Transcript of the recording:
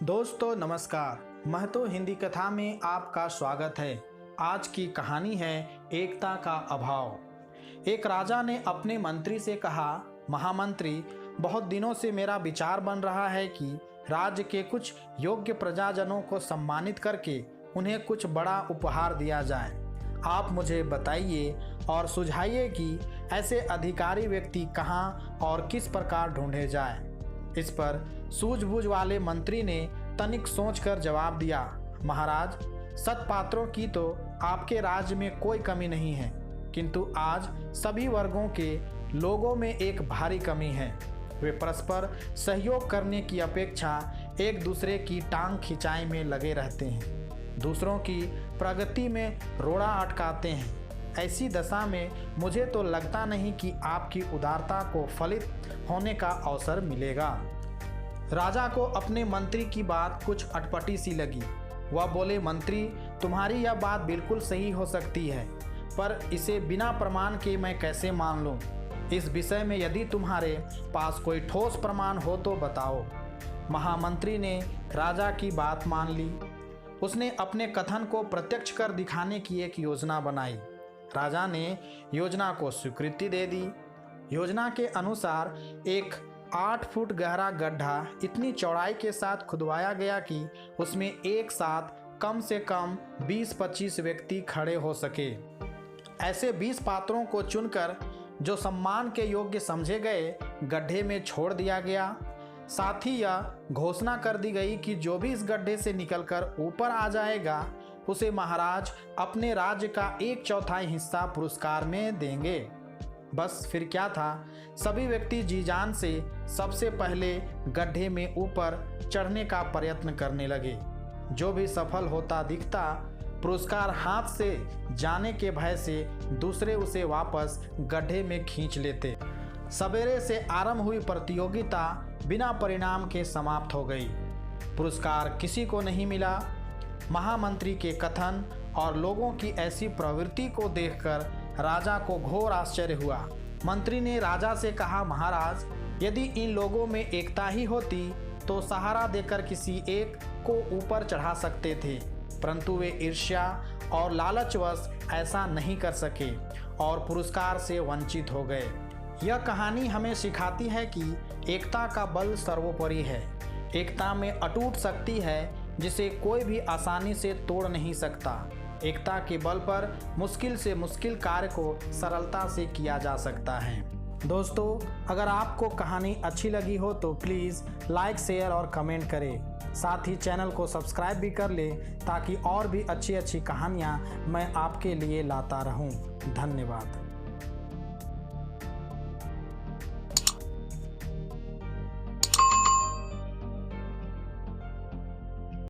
दोस्तों नमस्कार, महतो हिंदी कथा में आपका स्वागत है। आज की कहानी है एकता का अभाव। एक राजा ने अपने मंत्री से कहा, महामंत्री, बहुत दिनों से मेरा विचार बन रहा है कि राज्य के कुछ योग्य प्रजाजनों को सम्मानित करके उन्हें कुछ बड़ा उपहार दिया जाए। आप मुझे बताइए और सुझाइए कि ऐसे अधिकारी व्यक्ति कहाँ और किस प्रकार ढूंढे जाए। इस पर सूझबूझ वाले मंत्री ने तनिक सोचकर जवाब दिया, महाराज, सत्पात्रों की तो आपके राज्य में कोई कमी नहीं है, किंतु आज सभी वर्गों के लोगों में एक भारी कमी है। वे परस्पर सहयोग करने की अपेक्षा एक दूसरे की टांग खिंचाई में लगे रहते हैं, दूसरों की प्रगति में रोड़ा अटकाते हैं। ऐसी दशा में मुझे तो लगता नहीं कि आपकी उदारता को फलित होने का अवसर मिलेगा। राजा को अपने मंत्री की बात कुछ अटपटी सी लगी। वह बोले, मंत्री, तुम्हारी यह बात बिल्कुल सही हो सकती है, पर इसे बिना प्रमाण के मैं कैसे मान लूं? इस विषय में यदि तुम्हारे पास कोई ठोस प्रमाण हो तो बताओ। महामंत्री ने राजा की बात मान ली। उसने अपने कथन को प्रत्यक्ष कर दिखाने की एक योजना बनाई। राजा ने योजना को स्वीकृति दे दी। योजना के अनुसार एक 8 फुट गहरा गड्ढा इतनी चौड़ाई के साथ खुदवाया गया कि उसमें एक साथ कम से कम 20-25 व्यक्ति खड़े हो सके। ऐसे 20 पात्रों को चुनकर जो सम्मान के योग्य समझे गए गड्ढे में छोड़ दिया गया। साथ ही यह घोषणा कर दी गई कि जो भी इस गड्ढे से निकलकर ऊपर आ जाएगा उसे महाराज अपने राज्य का 1/4 हिस्सा पुरस्कार में देंगे। बस फिर क्या था, सभी व्यक्ति जी जान से सबसे पहले गड्ढे में ऊपर चढ़ने का प्रयत्न करने लगे। जो भी सफल होता दिखता, पुरस्कार हाथ से जाने के भय से दूसरे उसे वापस गड्ढे में खींच लेते। सवेरे से आरंभ हुई प्रतियोगिता बिना परिणाम के समाप्त हो गई। पुरस्कार किसी को नहीं मिला। महामंत्री के कथन और लोगों की ऐसी प्रवृत्ति को देखकर राजा को घोर आश्चर्य हुआ। मंत्री ने राजा से कहा, महाराज, यदि इन लोगों में एकता ही होती तो सहारा देकर किसी एक को ऊपर चढ़ा सकते थे, परंतु वे ईर्ष्या और लालचवश ऐसा नहीं कर सके और पुरस्कार से वंचित हो गए। यह कहानी हमें सिखाती है कि एकता का बल सर्वोपरि है। एकता में अटूट शक्ति है जिसे कोई भी आसानी से तोड़ नहीं सकता। एकता के बल पर मुश्किल से मुश्किल कार्य को सरलता से किया जा सकता है। दोस्तों, अगर आपको कहानी अच्छी लगी हो तो प्लीज़ लाइक, शेयर और कमेंट करें। साथ ही चैनल को सब्सक्राइब भी कर लें ताकि और भी अच्छी अच्छी कहानियाँ मैं आपके लिए लाता रहूँ। धन्यवाद।